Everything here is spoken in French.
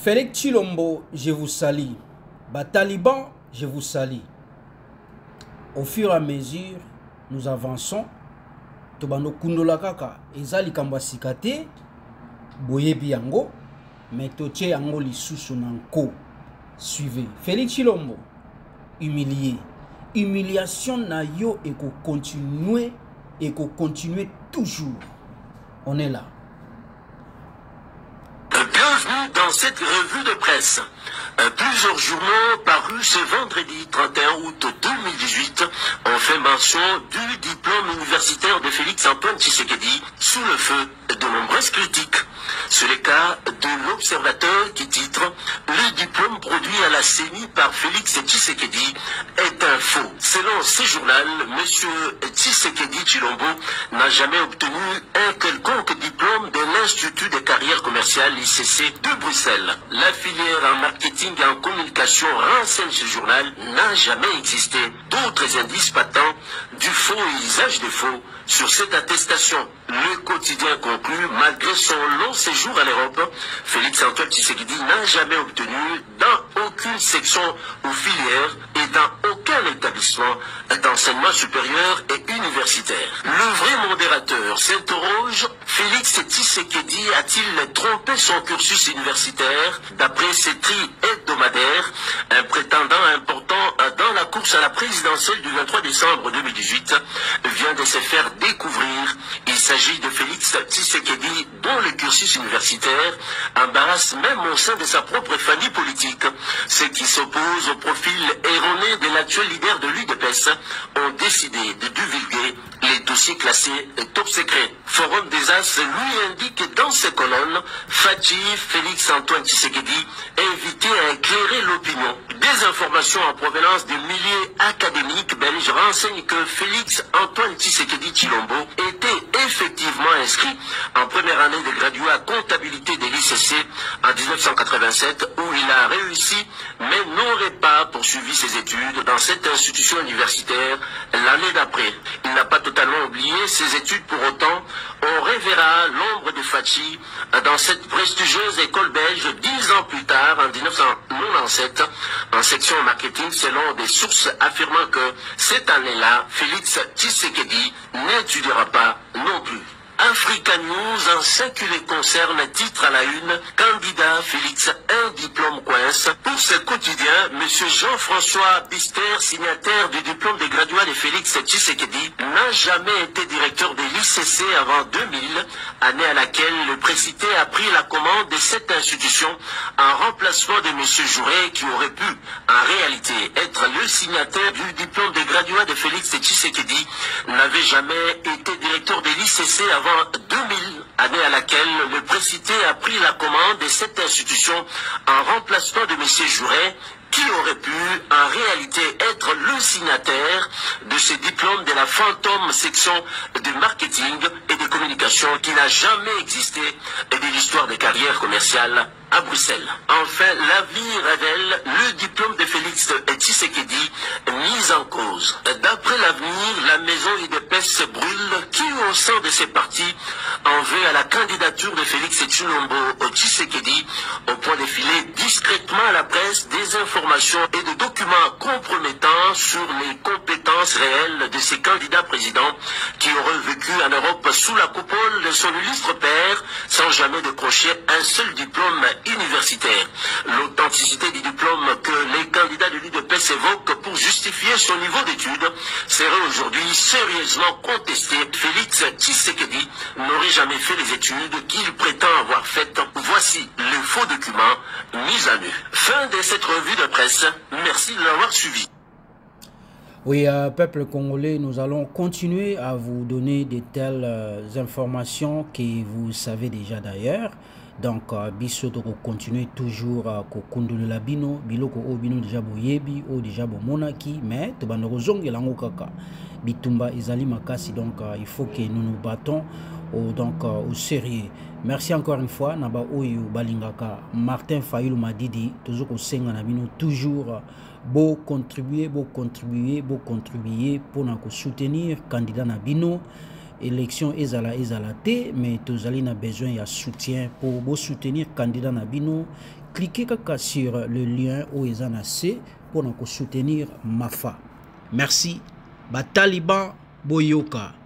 Félix Tshilombo, je vous salue. Taliban, je vous salue. Au fur et à mesure, nous avançons. Tobano kundola kaka ezali kamba sikate boyebi yango mais totie yango lisusu nanko. Suivez. Félix Tshilombo, humilié. Humiliation na yo et qu'on continue toujours. On est là. Bienvenue dans cette revue de presse. Plusieurs journaux parus ce vendredi 31 août 2018 ont fait mention du diplôme universitaire de Félix Antoine Tshisekedi sous le feu de nombreuses critiques. C'est le cas de l'Observateur qui titre « Le diplôme produit à la CENI par Félix Tshisekedi est un faux ». Selon ce journal, M. Tshisekedi Tshilombo n'a jamais obtenu un quelconque diplôme de l'Institut de carrière commerciale ICC de Bruxelles. La filière en marketing et en communication renseigne ce journal n'a jamais existé. D'autres indices patents du faux et usage de faux sur cette attestation. Le quotidien conclut, malgré son long séjour à l'Europe, Félix Antoine Tshisekedi n'a jamais obtenu dans aucune section ou filière et dans aucun établissement d'enseignement supérieur et universitaire. Le vrai modérateur s'interroge, Félix Tshisekedi a-t-il trompé son cursus universitaire? D'après ses tri hebdomadaires, un prétendant important dans la course à la présidentielle du 23 décembre 2018 vient de se faire découvrir. Il s'agit de Félix Tshisekedi dont le cursus universitaire embarrasse même au sein de sa propre famille politique. Ceux qui s'opposent au profil erroné de l'actuel leader de l'UDPS ont décidé de divulguer les dossiers classés top secret. Forum des As lui indique dans ses colonnes Fachi Félix Antoine Tshisekedi invité à éclairer l'opinion. Des informations en provenance des milieux académiques belges renseignent que Félix Antoine Tshisekedi Tshilombo était effectivement inscrit en première année de graduat à comptabilité de l'ICC en 1987 où il a réussi mais n'aurait pas poursuivi ses études dans cette institution universitaire l'année d'après. Il n'a pas totalement oublié ses études pour autant. On reverra l'ombre de Fachi dans cette prestigieuse école belge 10 ans plus tard, en 1997, en section marketing, selon des sources affirmant que cette année-là, Félix Tshisekedi n'étudiera pas non plus. Africa News, en ce qui les concerne, titre à la une, candidat Félix, un diplôme coince. Pour ce quotidien, M. Jean-François Bister, signataire du diplôme de graduat de Félix Tshisekedi, n'a jamais été directeur de l'ICC avant 2000, année à laquelle le précité a pris la commande de cette institution en remplacement de M. Jouret, qui aurait pu, en réalité, être le signataire du diplôme de graduat de Félix Tshisekedi, n'avait jamais été directeur de l'ICC avant 2000, année à laquelle le précité a pris la commande de cette institution en remplacement de M. Jouret, qui aurait pu en réalité être le signataire de ce diplôme de la fantôme section de marketing et de communication qui n'a jamais existé de l'histoire des carrières commerciales à Bruxelles. Enfin, l'avenir révèle le diplôme de Félix Tshisekedi mis en cause. D'après l'avenir, la maison UDPS brûle qui, au sein de ses partis, en veut à la candidature de Félix Tshilombo Tshisekedi au point de filer discrètement à la presse des informations et des documents compromettants sur les compétences réelles de ces candidats présidents qui auraient vécu en Europe sous la coupole de son illustre père sans jamais décrocher un seul diplôme universitaire. L'authenticité du diplôme que les candidats de l'UDPS évoquent pour justifier son niveau d'études serait aujourd'hui sérieusement contestée. Félix Tshisekedi n'aurait jamais fait les études qu'il prétend avoir faites. Voici le faux document mis à nu. Fin de cette revue de presse. Merci de l'avoir suivi. Oui, peuple congolais, nous allons continuer à vous donner de telles informations que vous savez déjà d'ailleurs. Donc, biso to continuer toujours à kokundula bino biloko o bino déjà boyebi o déjà bomonaki mais to bandoko zonge lango kaka bitumba ezali makasi. Donc il faut que nous nous battons au sérieux. Merci encore une fois naba oyo balingaka Martin Fayulu Madidi tozoko senga na bino toujours beau contribuer pour na ko soutenir candidat na bino élection ezala te, mais tozali na besoin ya soutien pour vous soutenir candidat Nabino. Cliquez sur le lien au ezana C pour nous soutenir Mafa. Merci. Ba Taliban Boyoka.